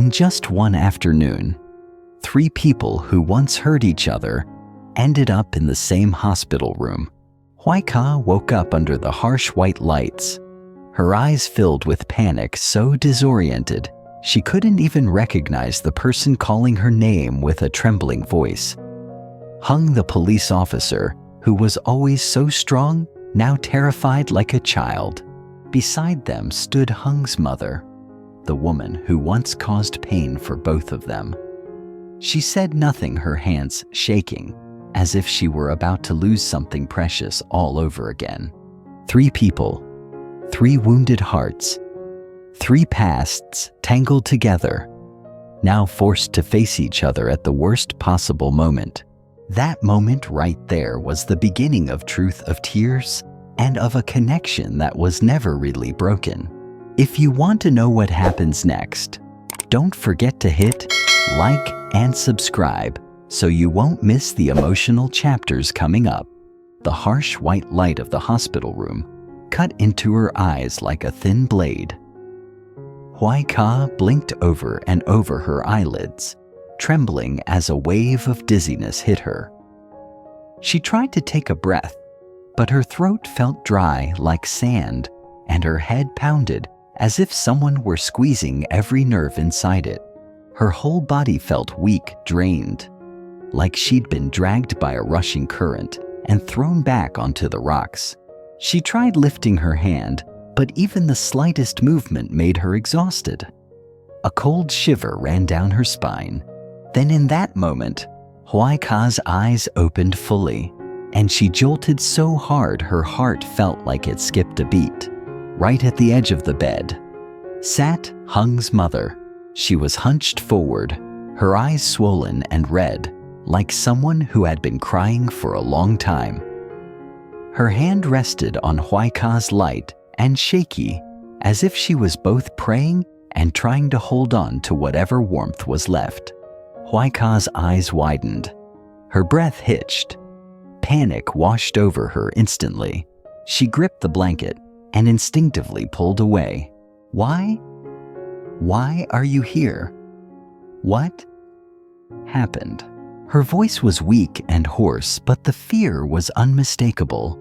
In just one afternoon, 3 people who once hurt each other ended up in the same hospital room. Hoai Ca woke up under the harsh white lights, her eyes filled with panic, so disoriented she couldn't even recognize the person calling her name with a trembling voice. Hung, the police officer, who was always so strong, now terrified like a child. Beside them stood Hung's mother, the woman who once caused pain for both of them. She said nothing, her hands shaking, as if she were about to lose something precious all over again. 3 people, 3 wounded hearts, 3 pasts tangled together, now forced to face each other at the worst possible moment. That moment right there was the beginning of truth, of tears, and of a connection that was never really broken. If you want to know what happens next, don't forget to hit like and subscribe so you won't miss the emotional chapters coming up. The harsh white light of the hospital room cut into her eyes like a thin blade. Hoai Ca blinked over and over her eyelids, trembling as a wave of dizziness hit her. She tried to take a breath, but her throat felt dry like sand, and her head pounded as if someone were squeezing every nerve inside it. Her whole body felt weak, drained, like she'd been dragged by a rushing current and thrown back onto the rocks. She tried lifting her hand, but even the slightest movement made her exhausted. A cold shiver ran down her spine. Then in that moment, Hoai Ca's eyes opened fully, and she jolted so hard her heart felt like it skipped a beat. Right at the edge of the bed sat Hung's mother. She was hunched forward, her eyes swollen and red, like someone who had been crying for a long time. Her hand rested on Hoai Ca's light and shaky, as if she was both praying and trying to hold on to whatever warmth was left. Hoai Ca's eyes widened. Her breath hitched. Panic washed over her instantly. She gripped the blanket and instinctively pulled away. Why? Why are you here? What happened? Her voice was weak and hoarse, but the fear was unmistakable.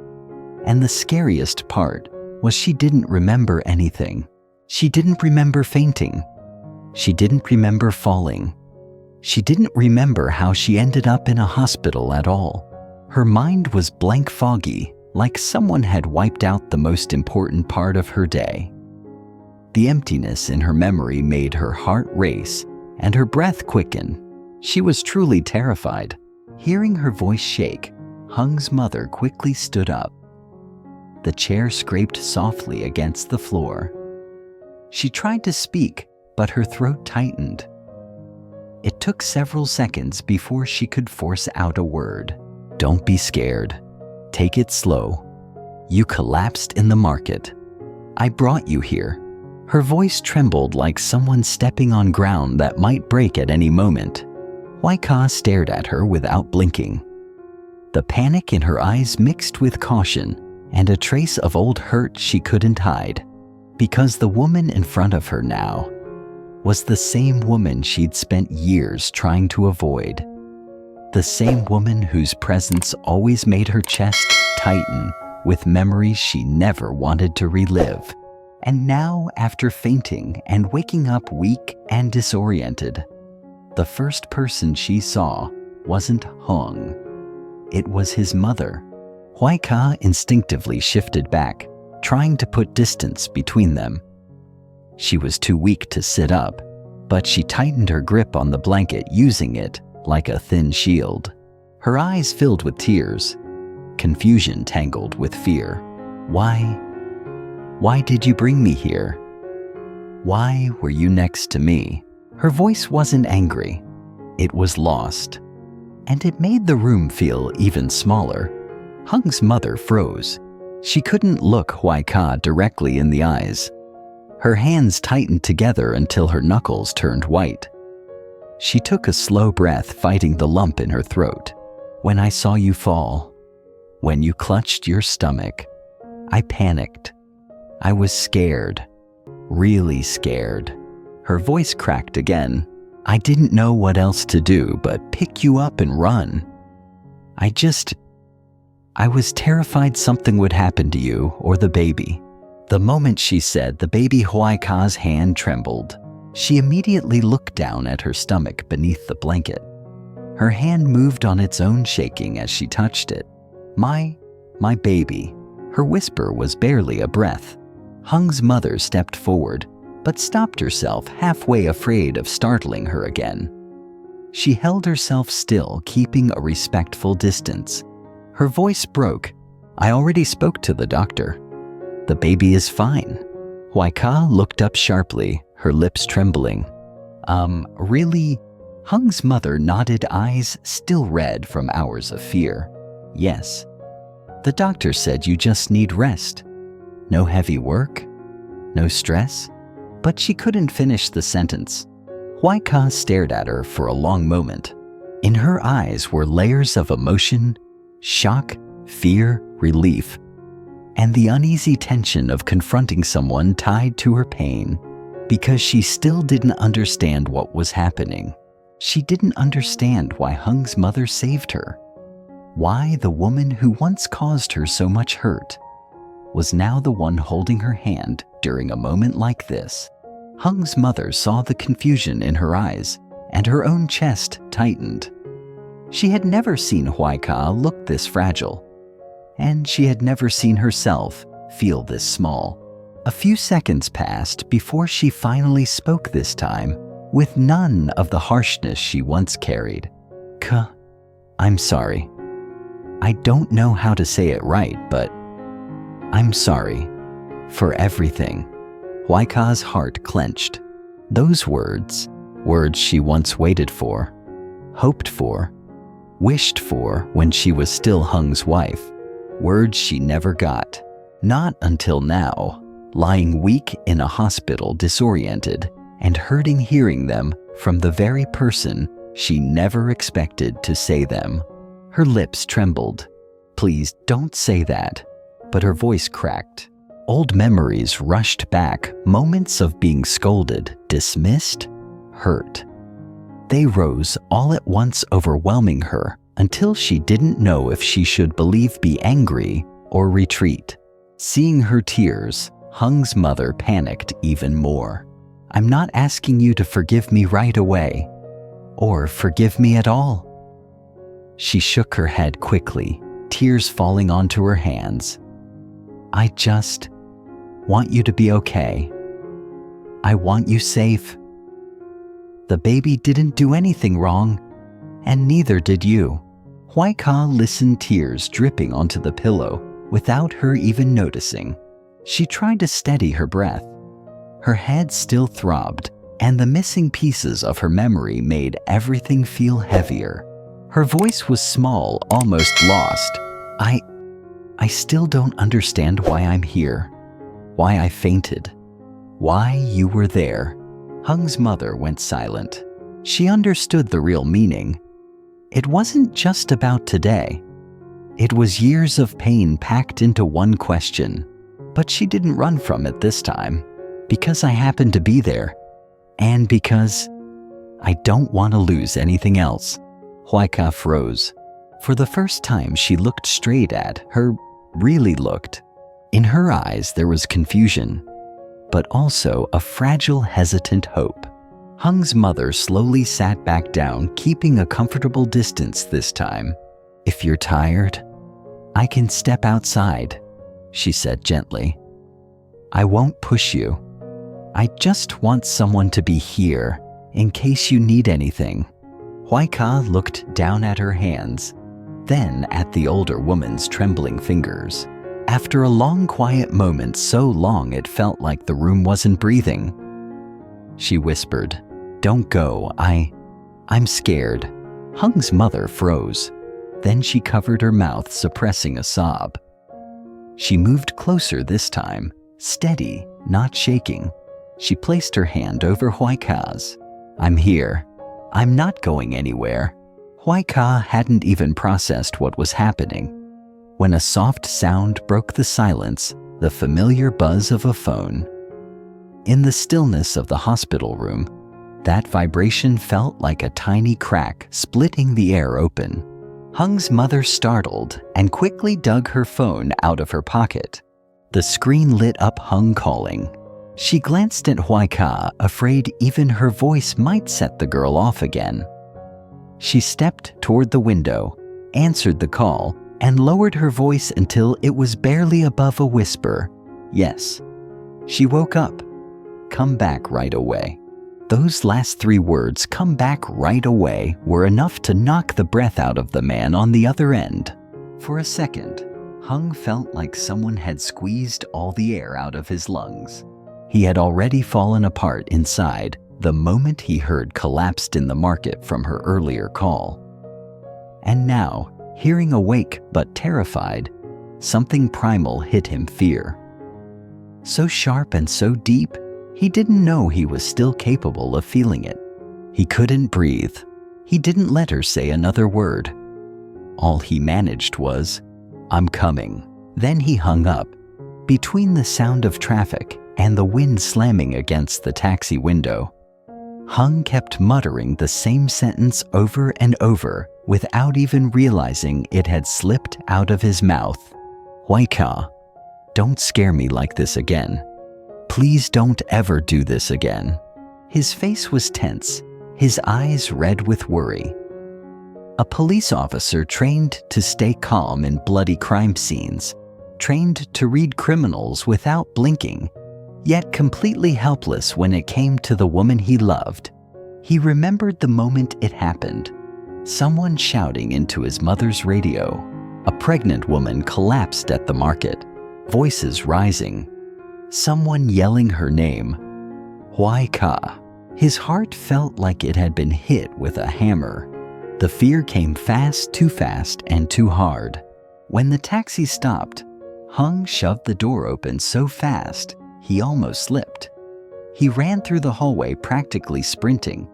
And the scariest part was she didn't remember anything. She didn't remember fainting. She didn't remember falling. She didn't remember how she ended up in a hospital at all. Her mind was blank, foggy, like someone had wiped out the most important part of her day. The emptiness in her memory made her heart race and her breath quicken. She was truly terrified. Hearing her voice shake, Hung's mother quickly stood up. The chair scraped softly against the floor. She tried to speak, but her throat tightened. It took several seconds before she could force out a word. Don't be scared. Take it slow. You collapsed in the market. I brought you here. Her voice trembled like someone stepping on ground that might break at any moment. Hoai Ca stared at her without blinking. The panic in her eyes mixed with caution and a trace of old hurt she couldn't hide, because the woman in front of her now was the same woman she'd spent years trying to avoid. The same woman whose presence always made her chest tighten with memories she never wanted to relive. And now, after fainting and waking up weak and disoriented, the first person she saw wasn't Hung. It was his mother. Hoai Ca instinctively shifted back, trying to put distance between them. She was too weak to sit up, but she tightened her grip on the blanket, using it like a thin shield. Her eyes filled with tears, confusion tangled with fear. Why did you bring me here? Why were you next to me? Her voice wasn't angry. It was lost. And it made the room feel even smaller. Hung's mother froze. She couldn't look Hoai Ca directly in the eyes. Her hands tightened together until her knuckles turned white. She took a slow breath, fighting the lump in her throat. When I saw you fall, when you clutched your stomach, I panicked. I was scared, really scared. Her voice cracked again. I didn't know what else to do but pick you up and run. I was terrified something would happen to you or the baby. The moment she said, the baby Hoai Ca's hand trembled. She immediately looked down at her stomach beneath the blanket. Her hand moved on its own, shaking as she touched it. My baby. Her whisper was barely a breath. Hung's mother stepped forward, but stopped herself halfway, afraid of startling her again. She held herself still, keeping a respectful distance. Her voice broke. I already spoke to the doctor. The baby is fine. Hoai Ca looked up sharply, her lips trembling. Really? Hung's mother nodded, eyes still red from hours of fear. Yes. The doctor said you just need rest. No heavy work? No stress? But she couldn't finish the sentence. Hoai Ca stared at her for a long moment. In her eyes were layers of emotion, shock, fear, relief, and the uneasy tension of confronting someone tied to her pain, because she still didn't understand what was happening. She didn't understand why Hung's mother saved her. Why the woman who once caused her so much hurt was now the one holding her hand during a moment like this. Hung's mother saw the confusion in her eyes, and her own chest tightened. She had never seen Hoai Ca look this fragile, and she had never seen herself feel this small. A few seconds passed before she finally spoke, this time with none of the harshness she once carried. Ca, I'm sorry. I don't know how to say it right, but I'm sorry for everything. Hoai Ca's heart clenched. Those words she once waited for, hoped for, wished for when she was still Hung's wife. Words she never got. Not until now, lying weak in a hospital, disoriented and hurting, hearing them from the very person she never expected to say them. Her lips trembled. Please don't say that. But her voice cracked. Old memories rushed back, moments of being scolded, dismissed, hurt. They rose all at once, overwhelming her, until she didn't know if she should be angry or retreat. Seeing her tears, Hung's mother panicked even more. I'm not asking you to forgive me right away, or forgive me at all. She shook her head quickly, tears falling onto her hands. I just want you to be okay. I want you safe. The baby didn't do anything wrong, and neither did you. Hoai Ca listened, tears dripping onto the pillow without her even noticing. She tried to steady her breath. Her head still throbbed, and the missing pieces of her memory made everything feel heavier. Her voice was small, almost lost. I still don't understand why I'm here, why I fainted, why you were there. Hung's mother went silent. She understood the real meaning. It wasn't just about today. It was years of pain packed into one question. But she didn't run from it this time, because I happened to be there, and because I don't want to lose anything else. Hoai Ca froze. For the first time, she looked straight at her, really looked. In her eyes, there was confusion, but also a fragile, hesitant hope. Hung's mother slowly sat back down, keeping a comfortable distance this time. If you're tired, I can step outside, she said gently. I won't push you. I just want someone to be here in case you need anything. Hoai Ca looked down at her hands, then at the older woman's trembling fingers. After a long, quiet moment, so long it felt like the room wasn't breathing, she whispered, "Don't go, I'm scared." Hung's mother froze. Then she covered her mouth, suppressing a sob. She moved closer this time, steady, not shaking. She placed her hand over Hoai Ca's. I'm here. I'm not going anywhere. Hoai Ca hadn't even processed what was happening when a soft sound broke the silence, the familiar buzz of a phone. In the stillness of the hospital room, that vibration felt like a tiny crack splitting the air open. Hung's mother startled and quickly dug her phone out of her pocket. The screen lit up Hung calling. She glanced at Hoai Ca, afraid even her voice might set the girl off again. She stepped toward the window, answered the call, and lowered her voice until it was barely above a whisper. Yes. She woke up. Come back right away. Those last 3 words, come back right away, were enough to knock the breath out of the man on the other end. For a second, Hung felt like someone had squeezed all the air out of his lungs. He had already fallen apart inside the moment he heard collapsed in the market from her earlier call. And now, hearing awake but terrified, something primal hit him fear. So sharp and so deep, he didn't know he was still capable of feeling it. He couldn't breathe. He didn't let her say another word. All he managed was, "I'm coming." Then he hung up. Between the sound of traffic and the wind slamming against the taxi window, Hung kept muttering the same sentence over and over without even realizing it had slipped out of his mouth. "Hoai Ca, don't scare me like this again. Please don't ever do this again." His face was tense, his eyes red with worry. A police officer trained to stay calm in bloody crime scenes, trained to read criminals without blinking, yet completely helpless when it came to the woman he loved. He remembered the moment it happened. Someone shouting into his mother's radio. A pregnant woman collapsed at the market, voices rising. Someone yelling her name, Hoai Ca. His heart felt like it had been hit with a hammer. The fear came fast, too fast, and too hard. When the taxi stopped, Hung shoved the door open so fast he almost slipped. He ran through the hallway, practically sprinting.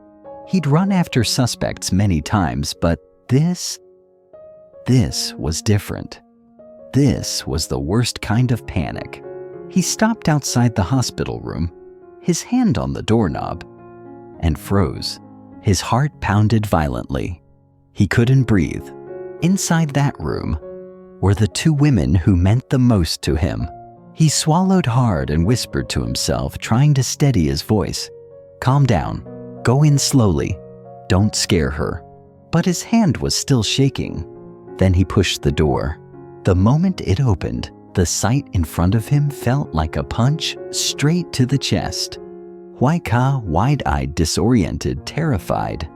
He'd run after suspects many times, but this was different. This was the worst kind of panic. He stopped outside the hospital room, his hand on the doorknob, and froze. His heart pounded violently. He couldn't breathe. Inside that room were the 2 women who meant the most to him. He swallowed hard and whispered to himself, trying to steady his voice. "Calm down. Go in slowly. Don't scare her." But his hand was still shaking. Then he pushed the door. The moment it opened, the sight in front of him felt like a punch straight to the chest. Hoai Ca, wide-eyed, disoriented, terrified.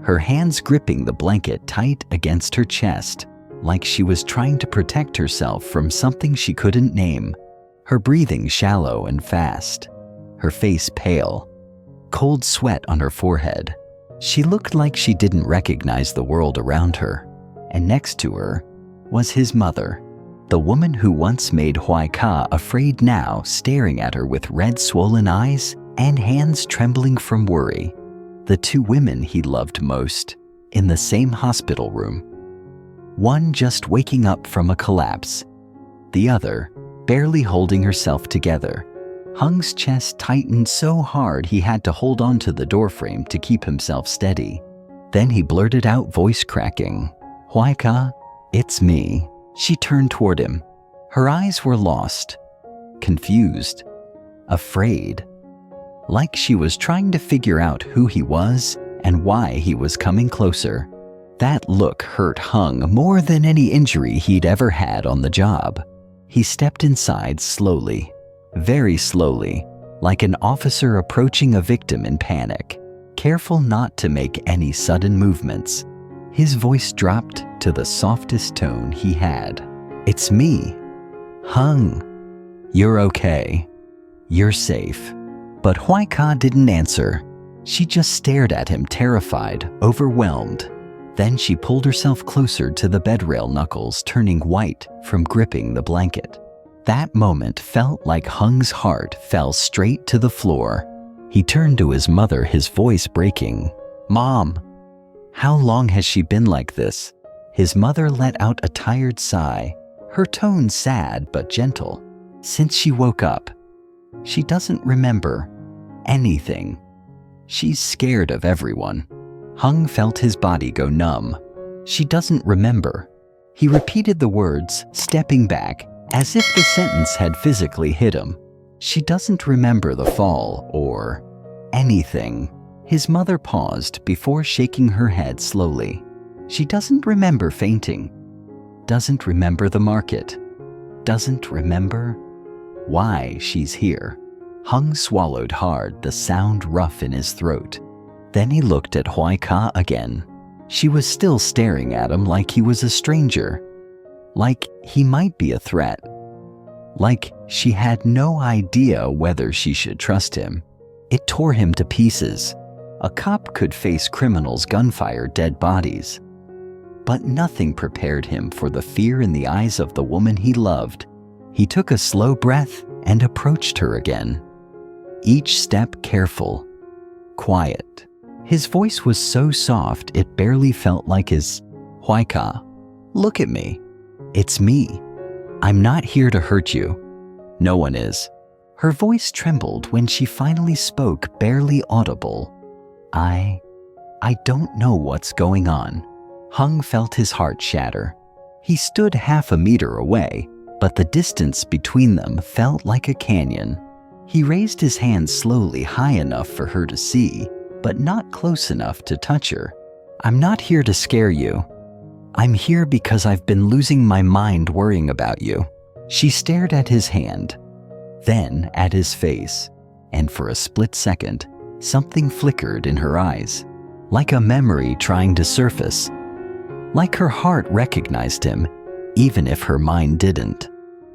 Her hands gripping the blanket tight against her chest, like she was trying to protect herself from something she couldn't name. Her breathing shallow and fast. Her face pale. Cold sweat on her forehead. She looked like she didn't recognize the world around her. And next to her was his mother. The woman who once made Hoai Ca afraid, now staring at her with red, swollen eyes and hands trembling from worry. The 2 women he loved most, in the same hospital room. One just waking up from a collapse, the other barely holding herself together. Hung's chest tightened so hard he had to hold on to the doorframe to keep himself steady. Then he blurted out, voice cracking, "Hoai Ca, it's me." She turned toward him. Her eyes were lost, confused, afraid, like she was trying to figure out who he was and why he was coming closer. That look hurt Hung more than any injury he'd ever had on the job. He stepped inside slowly, very slowly, like an officer approaching a victim in panic, careful not to make any sudden movements. His voice dropped to the softest tone he had. "It's me. Hung. You're okay. You're safe." But Hoai Ca didn't answer. She just stared at him, terrified, overwhelmed. Then she pulled herself closer to the bedrail, knuckles turning white from gripping the blanket. That moment felt like Hung's heart fell straight to the floor. He turned to his mother, his voice breaking. "Mom, how long has she been like this?" His mother let out a tired sigh, her tone sad but gentle. "Since she woke up. She doesn't remember. anything. She's scared of everyone. Hung felt his body go numb. She doesn't remember. He repeated the words, stepping back, as if the sentence had physically hit him. She doesn't remember the fall or anything. His mother paused before shaking her head slowly. She doesn't remember fainting. Doesn't remember the market. Doesn't remember why she's here. Hung swallowed hard, the sound rough in his throat. Then he looked at Hoai Ca again. She was still staring at him like he was a stranger. Like he might be a threat. Like she had no idea whether she should trust him. It tore him to pieces. A cop could face criminals, gunfire, dead bodies. But nothing prepared him for the fear in the eyes of the woman he loved. He took a slow breath and approached her again. Each step careful, quiet. His voice was so soft it barely felt like his. Hoai Ca, look at me. It's me. I'm not here to hurt you. No one is. Her voice trembled when she finally spoke, barely audible. I don't know what's going on. Hung felt his heart shatter. He stood half a meter away, but the distance between them felt like a canyon. He raised his hand slowly, high enough for her to see, but not close enough to touch her. I'm not here to scare you. I'm here because I've been losing my mind worrying about you. She stared at his hand, then at his face, and for a split second, something flickered in her eyes, like a memory trying to surface. Like her heart recognized him, even if her mind didn't.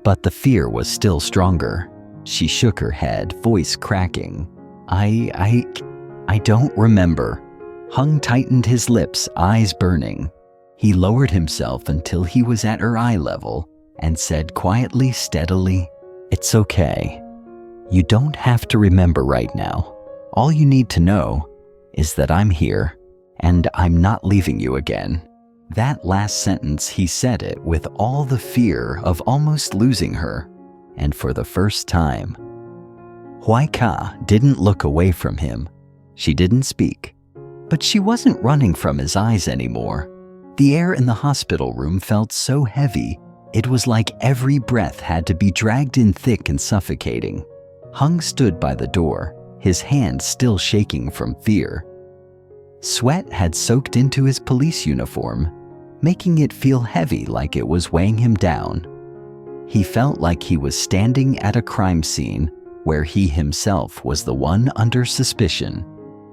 But the fear was still stronger. She shook her head, voice cracking. I don't remember. Hung tightened his lips, eyes burning. He lowered himself until he was at her eye level and said quietly, steadily, "It's okay. You don't have to remember right now. All you need to know is that I'm here and I'm not leaving you again." That last sentence, he said it with all the fear of almost losing her. And for the first time, Hoai Ca didn't look away from him. She didn't speak. But she wasn't running from his eyes anymore. The air in the hospital room felt so heavy, it was like every breath had to be dragged in thick and suffocating. Hung stood by the door, his hands still shaking from fear. Sweat had soaked into his police uniform, making it feel heavy, like it was weighing him down. He felt like he was standing at a crime scene where he himself was the one under suspicion.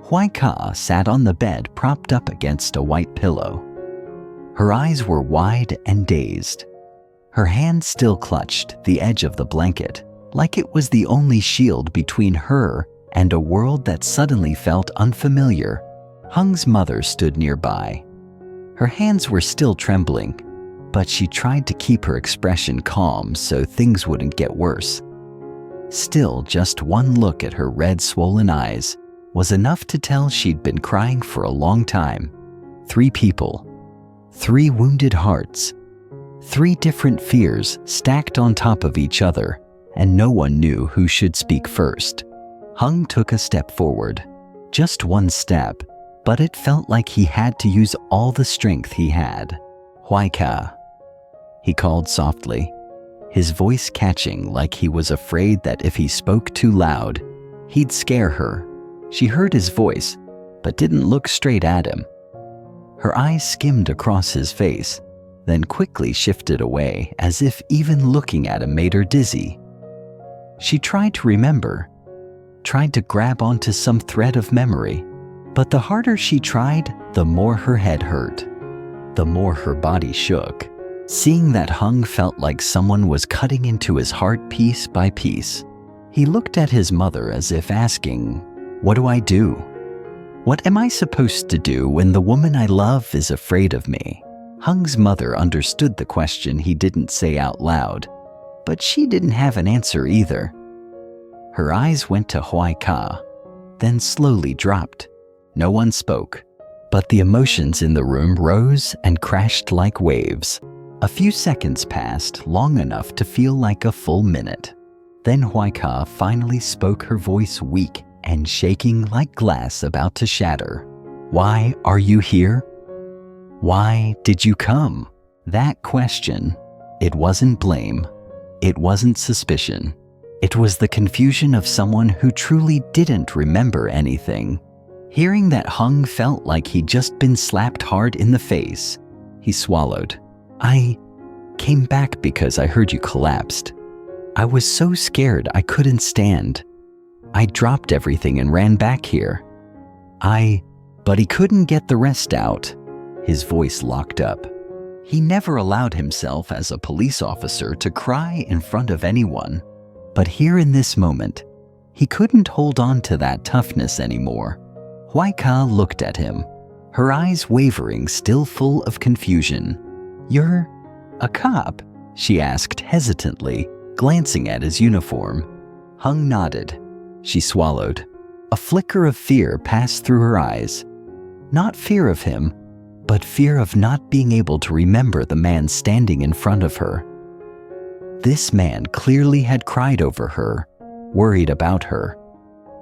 Hoai Ca sat on the bed, propped up against a white pillow. Her eyes were wide and dazed. Her hand still clutched the edge of the blanket, like it was the only shield between her and a world that suddenly felt unfamiliar. Hung's mother stood nearby. Her hands were still trembling, but she tried to keep her expression calm so things wouldn't get worse. Still, just one look at her red, swollen eyes was enough to tell she'd been crying for a long time. 3 people, 3 wounded hearts, 3 different fears stacked on top of each other, and no one knew who should speak first. Hung took a step forward, just one step, but it felt like he had to use all the strength he had. "Hoai Ca," he called softly, his voice catching, like he was afraid that if he spoke too loud, he'd scare her. She heard his voice, but didn't look straight at him. Her eyes skimmed across his face, then quickly shifted away, as if even looking at him made her dizzy. She tried to remember, tried to grab onto some thread of memory, but the harder she tried, the more her head hurt, the more her body shook. Seeing that Hung felt like someone was cutting into his heart piece by piece. He looked at his mother as if asking, "What do I do? What am I supposed to do when the woman I love is afraid of me?" Hung's mother understood the question he didn't say out loud, but she didn't have an answer either. Her eyes went to Hoai Ca, then slowly dropped. No one spoke, but the emotions in the room rose and crashed like waves. A few seconds passed, long enough to feel like a full minute. Then Hoai Ca finally spoke, her voice weak and shaking like glass about to shatter. "Why are you here? Why did you come?" That question, it wasn't blame, it wasn't suspicion. It was the confusion of someone who truly didn't remember anything. Hearing that Hung felt like he'd just been slapped hard in the face, he swallowed. "I came back because I heard you collapsed. I was so scared I couldn't stand. I dropped everything and ran back here. But he couldn't get the rest out." His voice locked up. He never allowed himself as a police officer to cry in front of anyone. But here in this moment, he couldn't hold on to that toughness anymore. Hoai Ca looked at him, her eyes wavering, still full of confusion. "You're a cop?" she asked hesitantly, glancing at his uniform. Hung nodded. She swallowed. A flicker of fear passed through her eyes. Not fear of him, but fear of not being able to remember the man standing in front of her. This man clearly had cried over her, worried about her.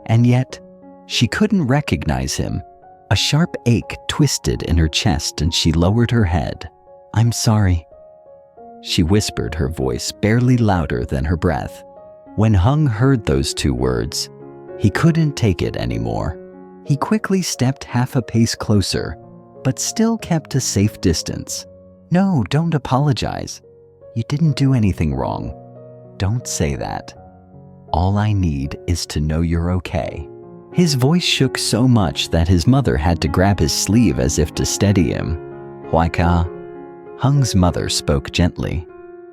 And yet, she couldn't recognize him. A sharp ache twisted in her chest and she lowered her head. "I'm sorry," she whispered, her voice barely louder than her breath. When Hung heard those two words, he couldn't take it anymore. He quickly stepped half a pace closer, but still kept a safe distance. "No, don't apologize. You didn't do anything wrong. Don't say that. All I need is to know you're okay." His voice shook so much that his mother had to grab his sleeve as if to steady him. "Hoai Ca," Hung's mother spoke gently.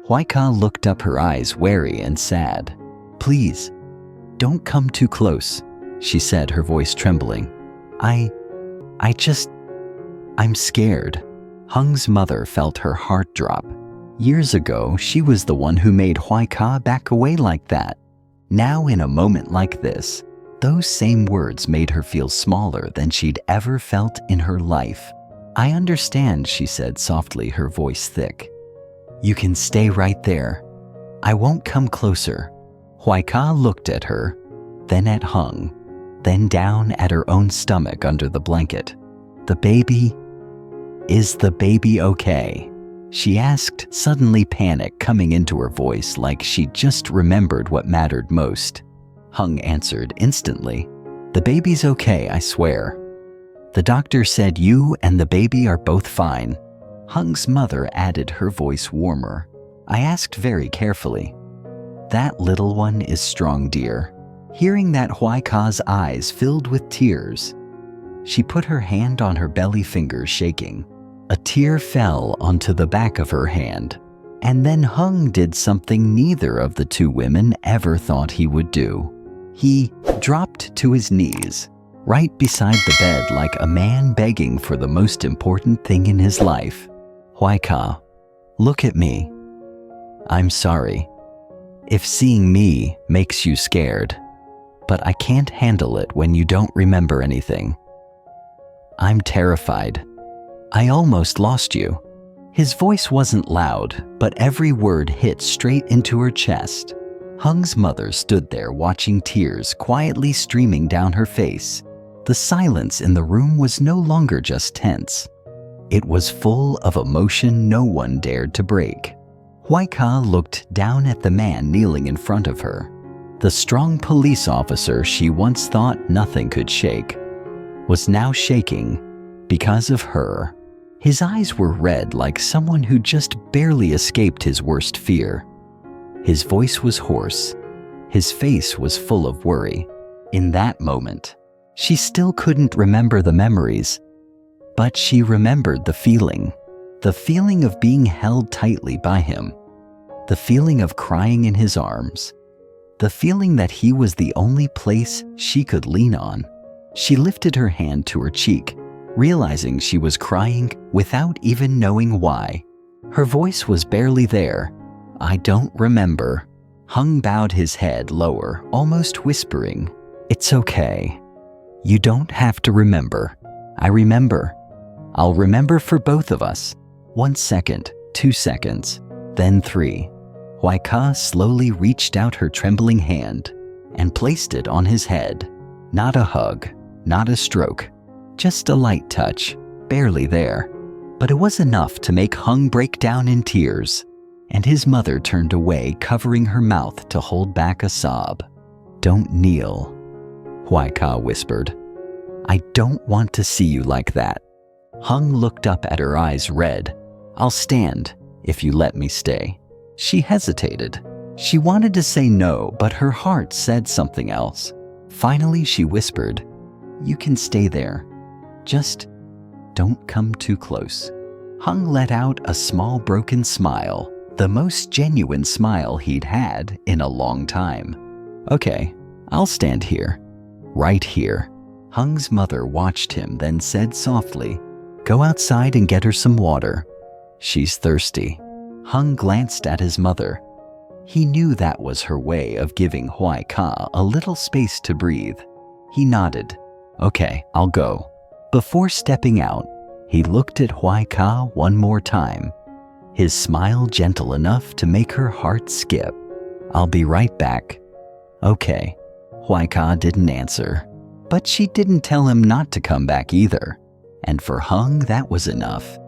Hoai Ca looked up, her eyes wary and sad. "Please, don't come too close," she said, her voice trembling. I'm scared." Hung's mother felt her heart drop. Years ago, she was the one who made Hoai Ca back away like that. Now, in a moment like this, those same words made her feel smaller than she'd ever felt in her life. "I understand," she said softly, her voice thick. "You can stay right there. I won't come closer." Hoai Ca looked at her, then at Hung, then down at her own stomach under the blanket. Is the baby okay?" she asked, suddenly panic coming into her voice like she'd just remembered what mattered most. Hung answered instantly. "The baby's okay, I swear. The doctor said you and the baby are both fine." Hung's mother added, her voice warmer. "I asked very carefully. That little one is strong, dear." Hearing that, Hoai Ca's eyes filled with tears. She put her hand on her belly, fingers shaking. A tear fell onto the back of her hand. And then Hung did something neither of the two women ever thought he would do. He dropped to his knees, right beside the bed like a man begging for the most important thing in his life. "Hoai Ca, look at me. I'm sorry if seeing me makes you scared, but I can't handle it when you don't remember anything. I'm terrified. I almost lost you." His voice wasn't loud, but every word hit straight into her chest. Hung's mother stood there watching, tears quietly streaming down her face. The silence in the room was no longer just tense. It was full of emotion no one dared to break. Hoai Ca looked down at the man kneeling in front of her. The strong police officer she once thought nothing could shake was now shaking because of her. His eyes were red like someone who just barely escaped his worst fear. His voice was hoarse. His face was full of worry. In that moment, she still couldn't remember the memories, but she remembered the feeling of being held tightly by him, the feeling of crying in his arms, the feeling that he was the only place she could lean on. She lifted her hand to her cheek, realizing she was crying without even knowing why. Her voice was barely there. "I don't remember." Hung bowed his head lower, almost whispering, "It's okay. You don't have to remember. I remember. I'll remember for both of us." 1 second, 2 seconds, then 3. Hoai Ca slowly reached out her trembling hand and placed it on his head. Not a hug, not a stroke, just a light touch, barely there. But it was enough to make Hung break down in tears, and his mother turned away, covering her mouth to hold back a sob. "Don't kneel," Hoai Ca whispered. "I don't want to see you like that." Hung looked up at her, eyes red. "I'll stand, if you let me stay." She hesitated. She wanted to say no, but her heart said something else. Finally, she whispered, "You can stay there. Just don't come too close." Hung let out a small broken smile, the most genuine smile he'd had in a long time. "Okay, I'll stand here. Right here." Hung's mother watched him, then said softly, "Go outside and get her some water. She's thirsty." Hung glanced at his mother. He knew that was her way of giving Hoai Ca a little space to breathe. He nodded. "Okay, I'll go." Before stepping out, he looked at Hoai Ca one more time, his smile gentle enough to make her heart skip. "I'll be right back." "Okay." Hoai Ca didn't answer, but she didn't tell him not to come back either. And for Hung, that was enough.